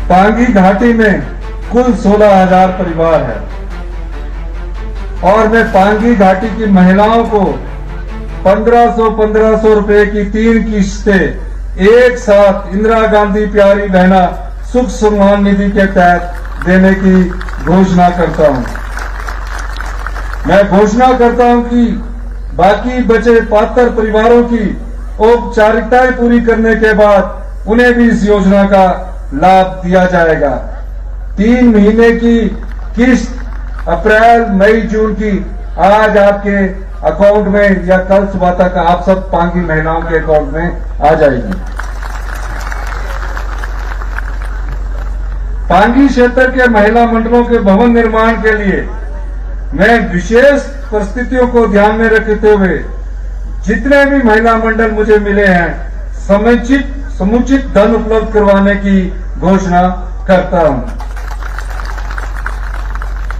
पांगी घाटी में कुल 16,000 परिवार है और मैं पांगी घाटी की महिलाओं को 1500 रुपए की 3 किस्तें एक साथ इंदिरा गांधी प्यारी बहना सुख सम्मान निधि के तहत देने की घोषणा करता हूं। मैं घोषणा करता हूं कि बाकी बचे पात्र परिवारों की औपचारिकताएं पूरी करने के बाद उन्हें भी इस योजना का लाभ दिया जाएगा। 3 महीने की किस्त अप्रैल मई जून की आज आपके अकाउंट में या कल सुबह तक आप सब पांगी महिलाओं के अकाउंट में आ जाएगी। पांगी क्षेत्र के महिला मंडलों के भवन निर्माण के लिए मैं विशेष परिस्थितियों को ध्यान में रखते हुए जितने भी महिला मंडल मुझे मिले हैं समुचित धन उपलब्ध करवाने की घोषणा करता हूं।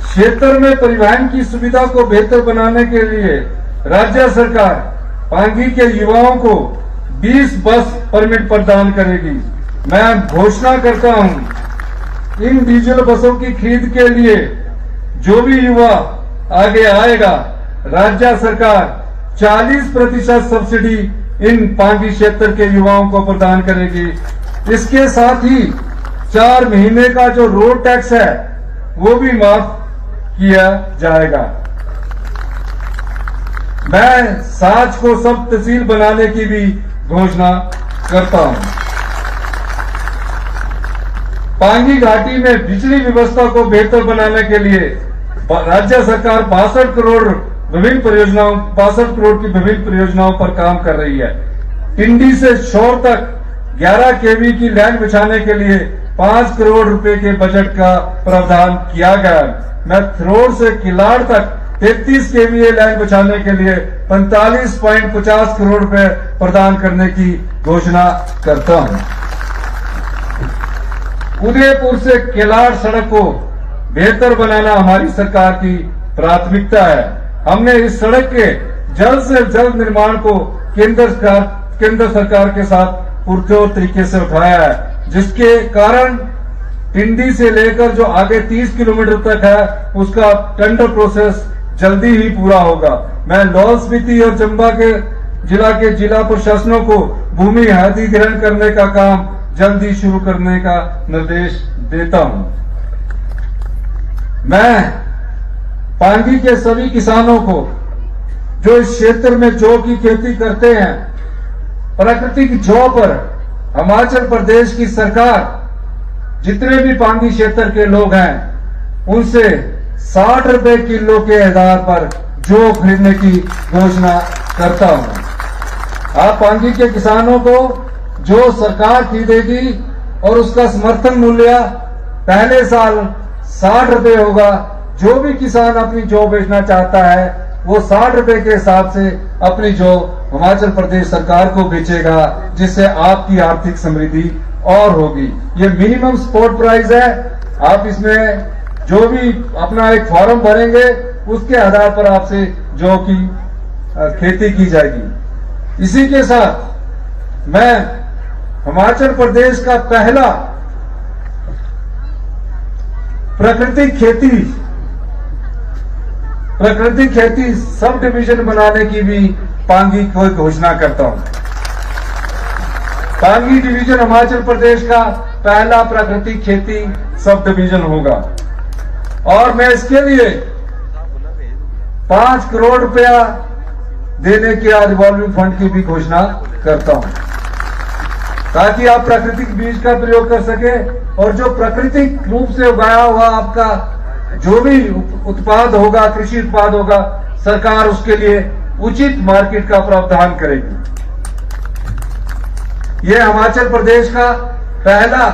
क्षेत्र में परिवहन की सुविधा को बेहतर बनाने के लिए राज्य सरकार पांगी के युवाओं को 20 बस परमिट प्रदान करेगी। मैं घोषणा करता हूं इन डीजल बसों की खरीद के लिए जो भी युवा आगे आएगा राज्य सरकार 40% सब्सिडी इन पांगी क्षेत्र के युवाओं को प्रदान करेगी। इसके साथ ही 4 महीने का जो रोड टैक्स है वो भी माफ किया जाएगा। मैं साज को सब तहसील बनाने की भी घोषणा करता हूं। पांगी घाटी में बिजली व्यवस्था को बेहतर बनाने के लिए राज्य सरकार 62 करोड़ की विभिन्न परियोजनाओं पर काम कर रही है। टिंडी से शोर तक 11 केवी की लाइन बिछाने के लिए 5 करोड़ रुपए के बजट का प्रावधान किया गया। मैं थ्रोड से किलाड़ तक 33 केवीए लाइन बिछाने के लिए 45.50 करोड़ रुपए प्रदान करने की घोषणा करता हूं। उदयपुर से किलाड़ सड़क को बेहतर बनाना हमारी सरकार की प्राथमिकता है। हमने इस सड़क के जल्द से जल्द निर्माण को केंद्र सरकार के साथ पुरजोर तरीके से उठाया है, जिसके कारण टिंडी से लेकर जो आगे 30 किलोमीटर तक है उसका टेंडर प्रोसेस जल्दी ही पूरा होगा। मैं लाहौल स्पीति और चंबा के जिला प्रशासनों को भूमि अधिग्रहण करने का काम जल्दी शुरू करने का निर्देश देता हूं। मैं पांगी के सभी किसानों को जो इस क्षेत्र में जौ की खेती करते हैं, प्राकृतिक जौ पर हिमाचल प्रदेश की सरकार जितने भी पांगी क्षेत्र के लोग हैं उनसे 60 रुपए किलो के आधार पर जौ खरीदने की घोषणा करता हूं। आप पांगी के किसानों को जो सरकार खरीदेगी और उसका समर्थन मूल्य पहले साल 60 रुपए होगा। जो भी किसान अपनी जौ बेचना चाहता है वो 60 रुपए के हिसाब से अपनी जौ हिमाचल प्रदेश सरकार को बेचेगा, जिससे आपकी आर्थिक समृद्धि और होगी। ये मिनिमम सपोर्ट प्राइस है। आप इसमें जो भी अपना एक फॉर्म भरेंगे उसके आधार पर आपसे जौ की खेती की जाएगी। इसी के साथ मैं हिमाचल प्रदेश का पहला प्राकृतिक खेती सब डिवीजन बनाने की भी पांगी को घोषणा करता हूं। पांगी डिवीजन हिमाचल प्रदेश का पहला प्राकृतिक खेती सब डिवीजन होगा और मैं इसके लिए 5 करोड़ रुपया देने के रिवॉल्विंग फंड की भी घोषणा करता हूं, ताकि आप प्राकृतिक बीज का प्रयोग कर सके और जो प्राकृतिक रूप से उगाया हुआ आपका जो भी उत्पाद होगा, कृषि उत्पाद होगा, सरकार उसके लिए उचित मार्केट का प्रावधान करेगी। यह हिमाचल प्रदेश का पहला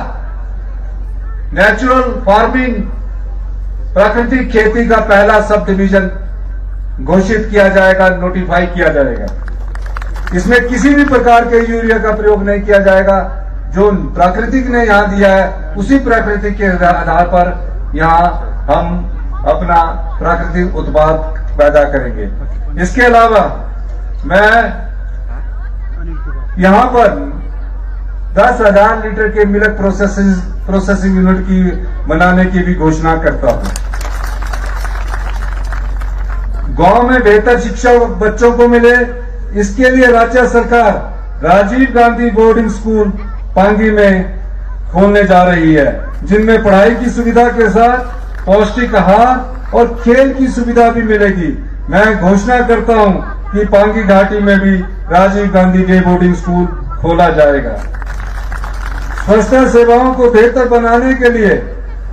नेचुरल फार्मिंग प्राकृतिक खेती का पहला सब डिवीजन घोषित किया जाएगा, नोटिफाई किया जाएगा। इसमें किसी भी प्रकार के यूरिया का प्रयोग नहीं किया जाएगा। जो प्राकृतिक ने यहां दिया है उसी प्राकृतिक के आधार पर यहां हम अपना प्राकृतिक उत्पाद पैदा करेंगे। इसके अलावा मैं यहां पर 10,000 लीटर के मिल्क प्रोसेसिंग प्रोसेसिंग यूनिट की बनाने की भी घोषणा करता हूं। गांव में बेहतर शिक्षा बच्चों को मिले, इसके लिए राज्य सरकार राजीव गांधी बोर्डिंग स्कूल पांगी में खोलने जा रही है, जिनमें पढ़ाई की सुविधा के साथ पौष्टिक आहार और खेल की सुविधा भी मिलेगी। मैं घोषणा करता हूं कि पांगी घाटी में भी Rajiv Gandhi day boarding school खोला जाएगा। स्वास्थ्य सेवाओं को बेहतर बनाने के लिए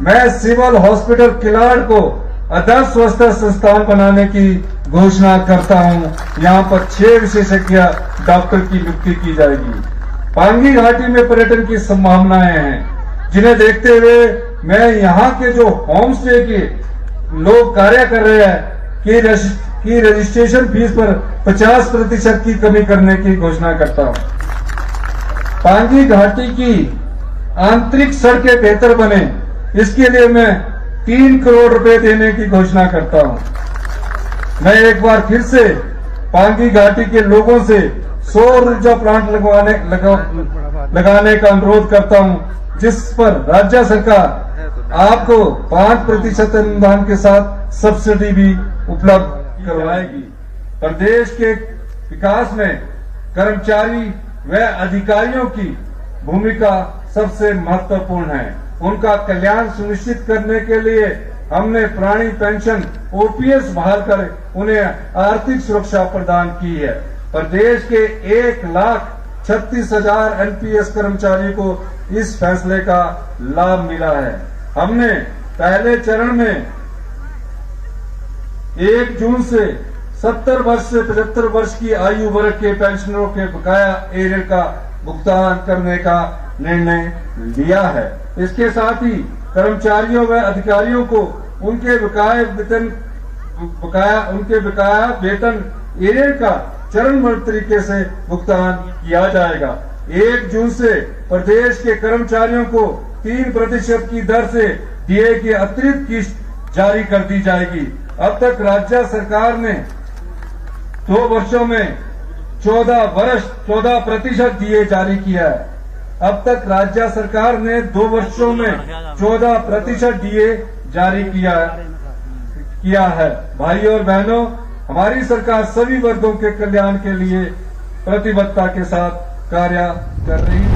मैं सिविल हॉस्पिटल किलाड़ को आदर्श स्वास्थ्य संस्थान बनाने की घोषणा करता हूं। यहां पर 6 विशेषज्ञ डॉक्टर की नियुक्ति की जाएगी। पांगी घाटी में पर्यटन की संभावनाएं हैं, जिन्हें देखते हुए मैं यहां के जो होम स्टे के लोग कार्य कर रहे हैं कि रजिस्ट्रेशन फीस पर 50% की कमी करने की घोषणा करता हूं। पांगी घाटी की आंतरिक सड़कें बेहतर बने, इसके लिए मैं 3 करोड़ रुपए देने की घोषणा करता हूं। मैं एक बार फिर से पांगी घाटी के लोगों से सौर ऊर्जा प्लांट लगाने का अनुरोध करता हूं, जिस पर राज्य सरकार आपको 5% अनुदान के साथ सब्सिडी भी उपलब्ध करवाएगी। प्रदेश के विकास में कर्मचारी व अधिकारियों की भूमिका सबसे महत्वपूर्ण है। उनका कल्याण सुनिश्चित करने के लिए हमने पुरानी पेंशन ओपीएस बहाल कर उन्हें आर्थिक सुरक्षा प्रदान की है। प्रदेश के 1,36,000 एनपीएस कर्मचारियों को इस फैसले का लाभ मिला है। हमने पहले चरण में 1 जून से 70 वर्ष से 75 वर्ष की आयु वर्ग के पेंशनरों के बकाया एरियर का भुगतान करने का निर्णय लिया है। इसके साथ ही कर्मचारियों व अधिकारियों को उनके बकाया वेतन एरियर का चरणबद्ध तरीके से भुगतान किया जाएगा। 1 जून से प्रदेश के कर्मचारियों को 3% की दर से डीए की अतिरिक्त किस्त जारी कर दी जाएगी। अब तक राज्य सरकार ने 2 वर्षों में 14% डीए जारी किया है। अब तक राज्य सरकार ने 2 वर्षों में 14% डीए जारी किया है। भाइयों और बहनों, हमारी सरकार सभी वर्गों के कल्याण के लिए प्रतिबद्धता के साथ कार्य कर रही है।